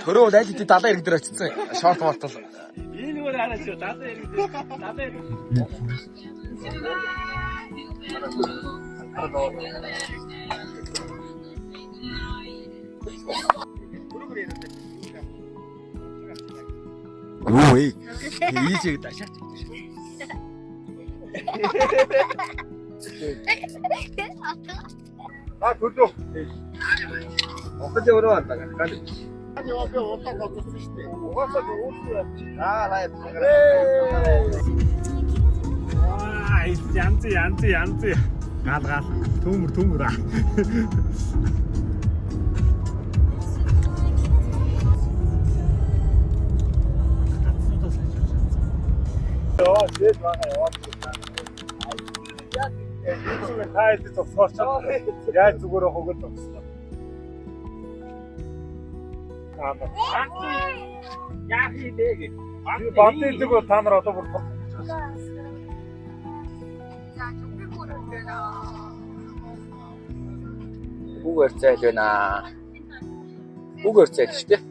Төрөө аль хэдийн далайн иргэн дээр очсон. Шорт мортол. Энэ өөр хараач далайн иргэн дээр. Далайн. Ой. Ийжээ дашаач. төлөө. Охон өөрөө байна. Яа би утаа голдсон шүү дээ. Угаасаа өөрсдөө явчих. Лайв. Янз. Гал. Төмөр. Яа, шийд байгаа яваад. Зүгээр тайлд зогсооч. Яаж зүгээр хогол зогслоо. Яах юм бэ? Баттыг бол та нар одоо бүр Бүгээр зайл байна. Бүгээр зайл шүү дээ.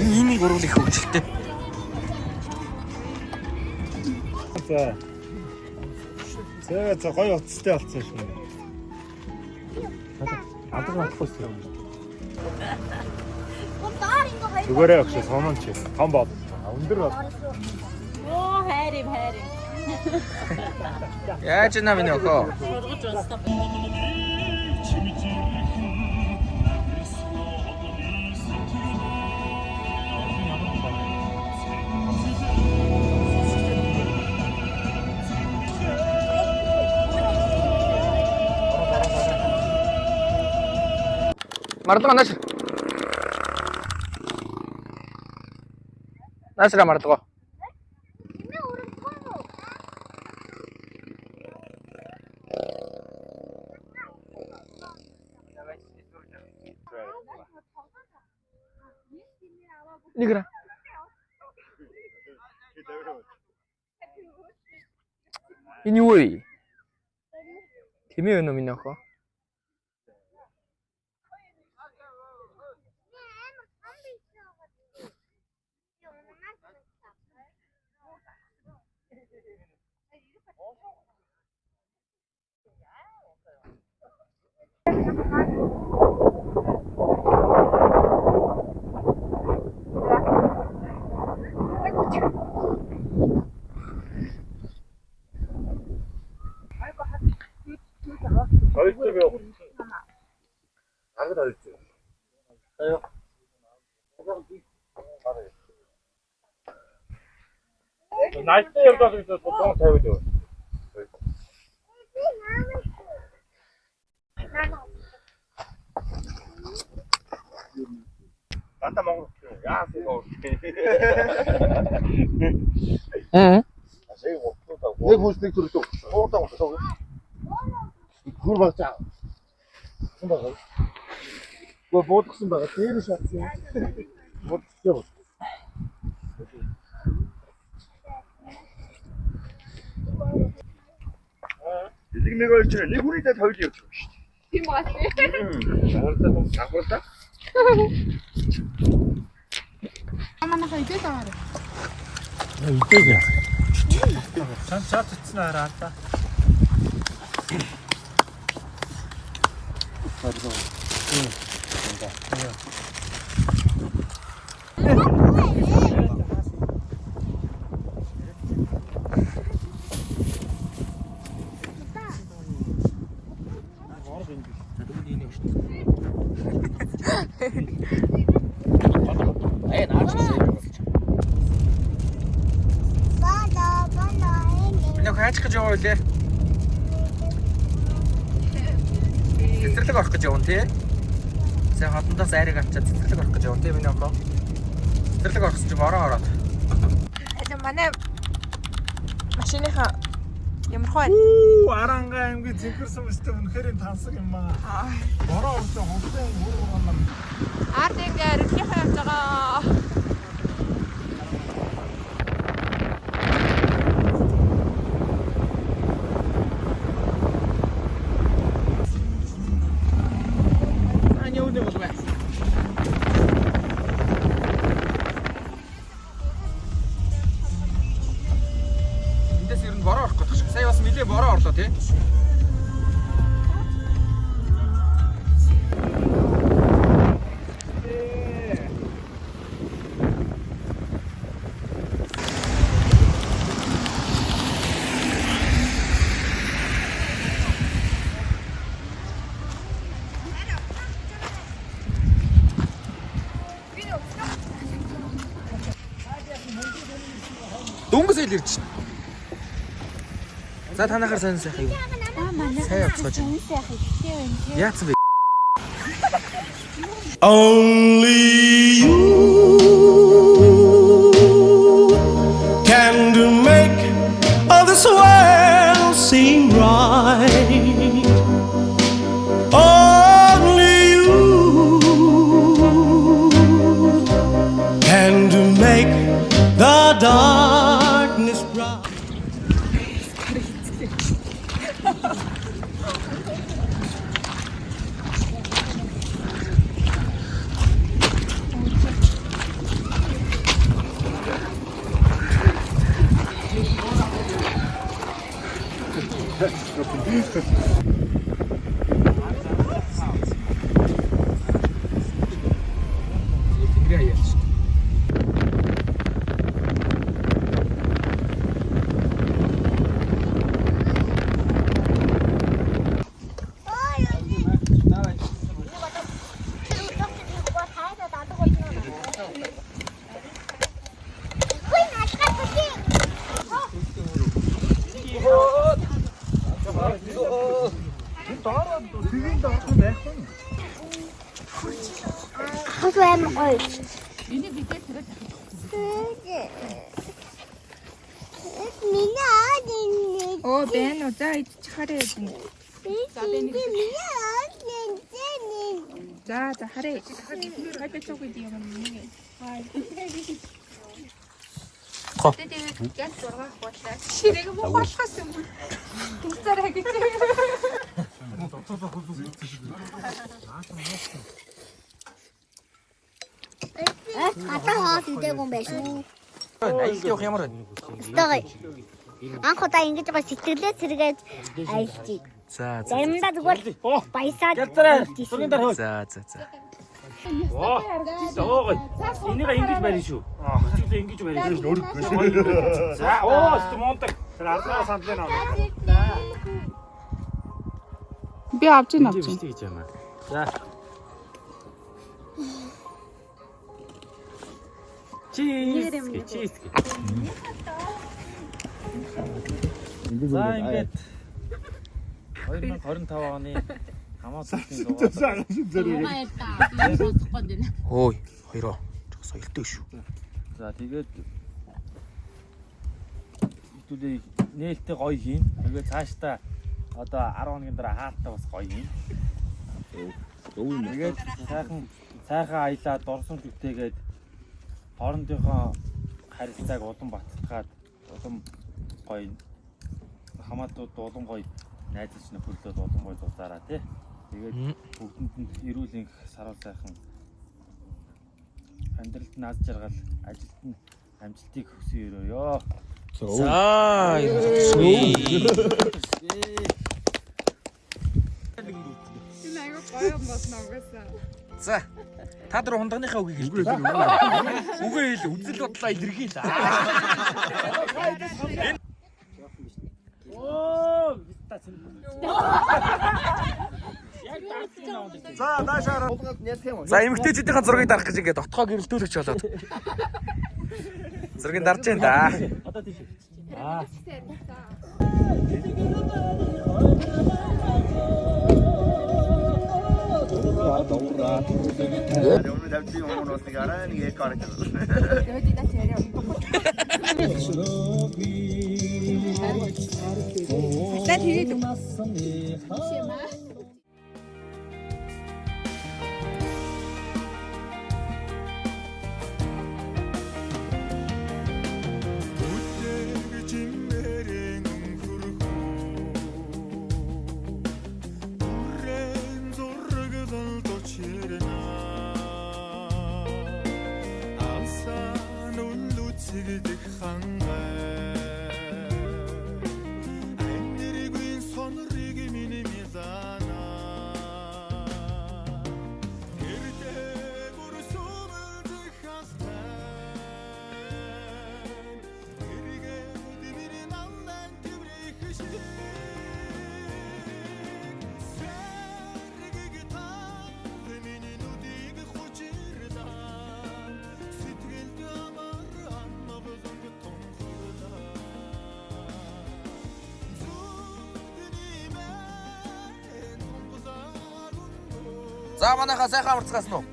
Энийг уруулах хөвчлөлтэй. За гоё утастай болчихсон шүү. Адаг болохгүй юм. Зүгээрээ өгч сономч. Том бод. Өндөр бод. Оо хайрим. Яаж наа миний охоо. Мартгаа нааш. Наашра мартгаа. Нигра. Энэ юу вэ? Тэмээ өнөө минь охоо. Найтай явдал гэж бодсон тавиад юу. Бата Монгол яа суу. Асыг бодлоо. Нэг хүснэг төрөлөө. Уурдаа болсоо. Гүр багцаа. Бага. Боодгсон байгаа. Тэр шатсан. Боодгсон. Элэг нэг ойлч нэг хүнийтэй тойл явж байгаа шүү дээ. Тийм байна. Авалтаа том авалтаа. Аманахаа идэж аваарай. Идэж яа. Чад цэцэн хараа та. Миний хайчих гэж яваа үлээ. Цэцэрлэг орох гэж явна тий. Сайн хотондоос айрыг авчаад цэцэрлэг орох гэж явна тий миний охоо. Цэцэрлэг орох чинь бороо ороод. Манай машиныхаа Ямар хөө? Аранга аймгийн зинхэрсэн өстэй үнэхээр тансаг юм аа. Бороо орсон хонхтой мөр юм. Ард ингээ рөлийнхаа явж байгаа. Эндээс ер нь бороо орох гэдэг шиг. Сая бас нилээ бороо орлоо тий. Дөнгөс ил ирж шин. За танахаар сайн сайхан юу? Манай Сайн явцгааж. сайхан ихтэй байна тий. Яатсан бэ? Only you can make all this world seem right. Only you can make the darkness bright. Хас амар гоё. Миний бидээ тэрэг. Миний аадын. Оо байна уу. За идчих хараа яа. За байна. Миний аадын. За хараа. Хайпа цог идэх юм нэг. Хоо. Тэгээд газ зургаах боллаа. Ширээг мохоолхоос юм. Тэнцээрээ гэж. Хатаа хоол идээгүн байсан. Аялал явах ямар байна? Стогой. Анх удаа ингэж бас сэтгэлээ сэргээд аялчих. За. Заримдаа зүгээр баясаад. За. Оо. Энийг ингэж барина шүү. Хэцүү ингэж барина шүү. Нөрөхгүй шүү. За, оо, мундаг. Тэр ардгаа сандлаа аваа. Би авч ийн. гэж юм аа. За. Чиз. За ингээд 2025 оны хамаа цогцын дугаар. Ой, хоёроо. Соёлтой шүү. За тэгээд хэдүүлээ нээлттэй гоё хийн. Тэгээд цаашдаа одоо 10 хоногийн дараа хаалтаа бас гоё хийн. Тэгээд сайхан аялаа дурсан зүгтээгээд хоорондынхоо харилцааг улам баттгаад улам гоё хамаатууд улам гоё найзч нөхөрлөд улам гоё дуудаараа тий. Тэгээд бүгдэнд нь эрүүл энх саруул сайхан амьдралд наз жаргал ажилд нь амжилтыг хүсье өрөөё. За. За. Та дөр хундагныхаа үгийг хэлбэр. Үгүй хэл үзэл бодлоо илэрхийл. Оо, За наашаа За эмэгтэйчүүдийн зургийг дарах гэж ингээд отгоо гэрэлтүүлэгч болоод. Зургийг дарж байна да. одоо тийш. Аа. Өмнө давтын өмнө бас нэг арай нэг яг гараад. Та тэгээд За манайхаа сайхан амарцгаасан уу?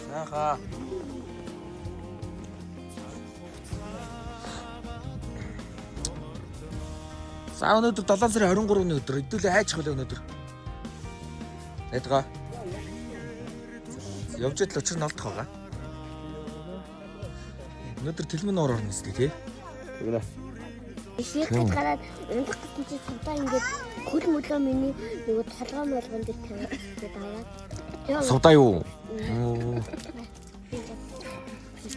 Сайхан. За өнөөдөр 7 сарын 23-ны өдөр хэдүүлээ хайчих вэ өнөөдөр? Эдгаа. Явж идэл учир нь олдох байгаа. Өнөөдөр тэлмэн нуур орно гэсэн тий. Тэгнэ. Ишээд гараад ундаг гэсэн чи сувдаа ингээд хөл мөлөө миний нөгөө толгой молгонд тавиад аваад. Сувдаа юу?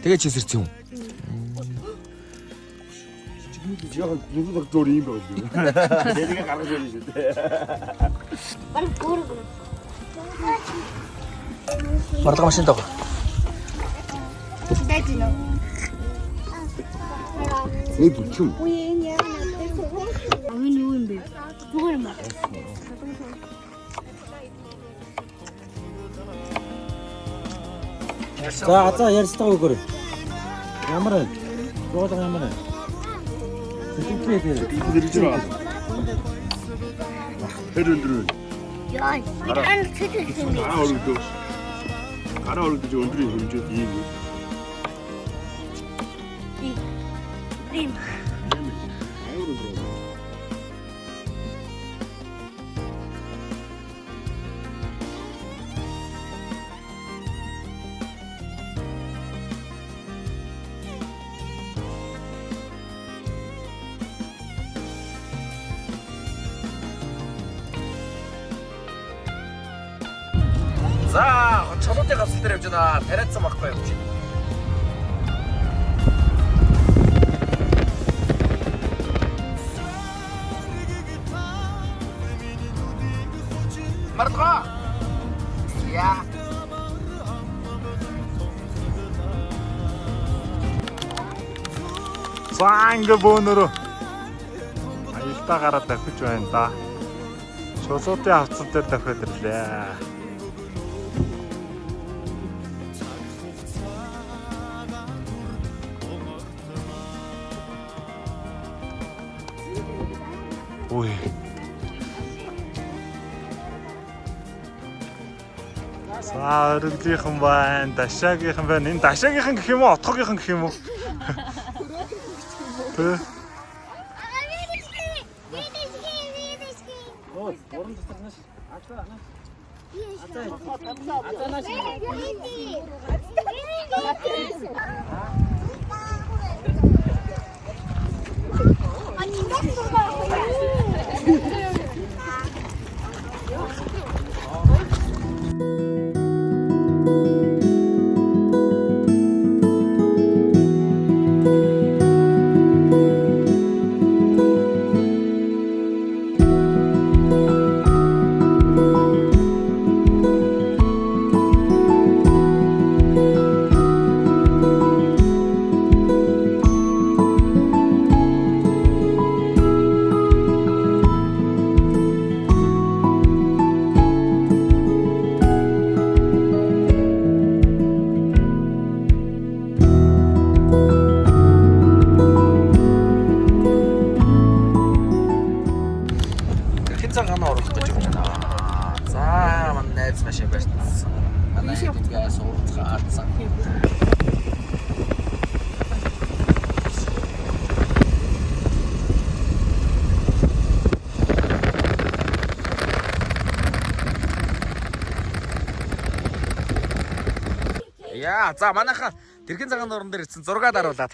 Тэгээ чи сэрч юм. Яг зүрх зөөр юм байл юу. Тэрийг гаргаж ирсэн шүү дээ. Бараг бүр. Марлага машин таг. дайдино. 내 부춤. 당연히 오인데. 그걸 막. За ярьстаа өгөр. Ямар вэ? Зоолон ямар вэ? 이분들이 줄 알아. 해른들은 야, 이런 세트인데. 가라 얼굴도 저 얼굴이 이제 이 림. За, чулууны гавсал дээр явж байна. Тариадсан баггүй явж байна. Мартга. Я. За ингээ бөөнөрөө аялдаа гараад давхиж байна да. Шулуутын хавцал дээр давхиж ирлээ. Ой. За өргөлийнхэн байна, дашаагийнхэн байна. Энэ дашаагийнхэн гэх юм уу, отгогийнхэн гэх юм уу? Тэ. За манайхан тэрхэн цагаан нуран дээр ирсэн зураг даруулаад.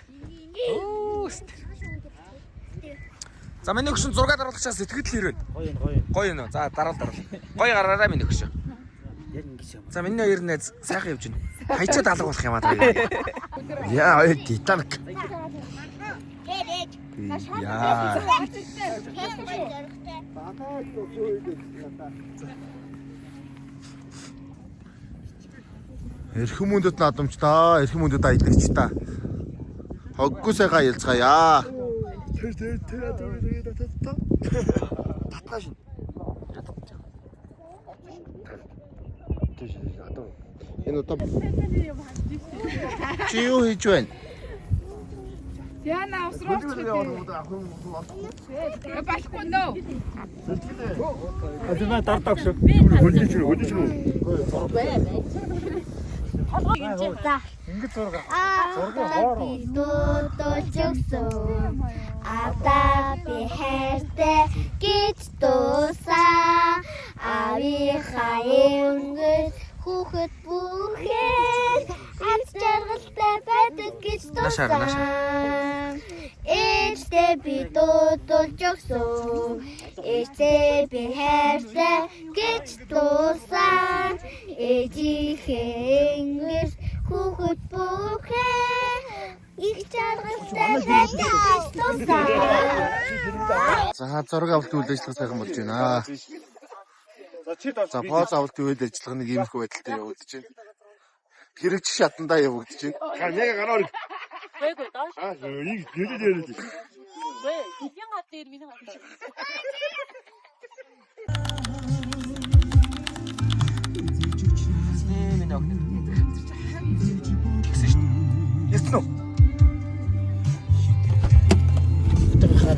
За миний өгшин зураг даруулагчаас сэтгэл хэрвэн. Гоё юм уу? За даруул. Гоё гараараа миний өгшин. Яг ингэж юм. За миний хоёр найз сайхан явж байна. Хайчаад алга болох юм аа та. Яа, Титаник. Яа. Эрхэм мөндөд наадамч та, эрхэм мөндөд аяллагч та. Хоггүй сайхан аялцгаая. Татгаш. Энэ одоо чи юу хийж байна? Яна авсраач гэдэг. Балахгүй нөө. Адина дартаг шүү. Хөлж шүү. За. Ингэж зураг. Би дуудуулж өгсөн. Ата би хайртай гэж дуусаа. Авийнхаа өнгөс хүүхэд бүхэн аз жаргалтай байдаг гэж дуусаа. Ээжтэй би дуудуулж өгсөн. Ээжтэй би хайртай гэж дуусаа. Ээжийнхээ өнгөс хүүхэд бүхэн их жаргалтай байдаг гэж дуусаа. За зураг авалт үйл ажиллагаа сайхан болж байна. За поз авалт үйл ажиллагааг иймэрхүү байдалтай явагдаж байна. Хэрэгч шатандаа явагдаж байна. 내가 가라. 왜 그러다? 아, 이 여자들이 왜? 이병 갔대 이러면 갔다. Миний огт. Гэсэн шүү. Ястно. Өтөг хаа.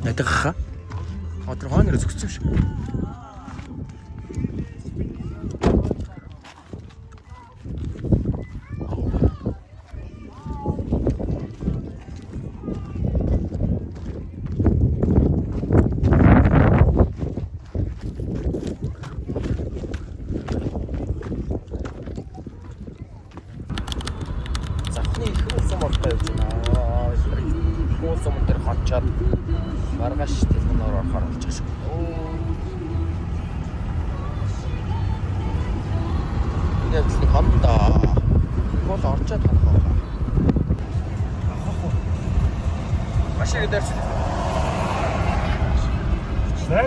Өтөг хаа. Өтөг хаа нэр зөвсөн шүү. Маргааш телефоноор орохоор болж байгаа шүү. Энэ л хонда. Гол орчоод ханах. Машин дээрч. 네?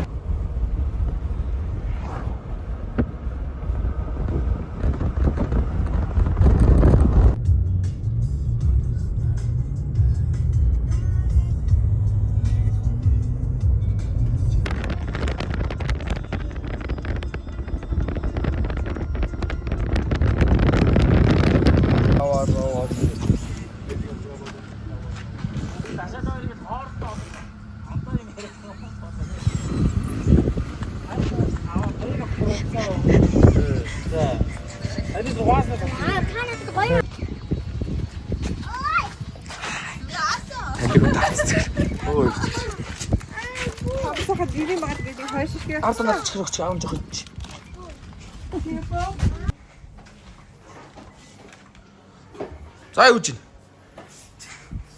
Ард нар чих өгч аав жоох чи. За юу чинь?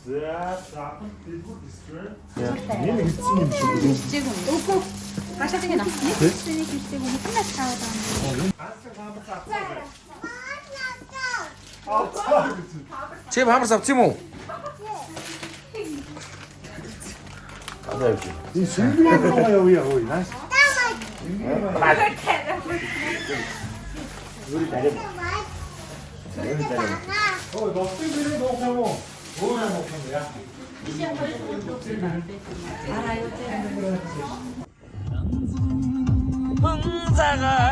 За, сахан дэлгүүр дистрэ. Энэ хэлсэн юм шиг. Хичээг юм. Үгүй. Хашаа тийм нэ. Хичээний хичээг юм. Хинээс таваад байгаа юм. Чи хамар савц юм уу? 이 신기한 거야, 우야, 우리. 나. 우리 잘해. 너 뜨기를 먹고 뭐를 먹는 거야? 흥사가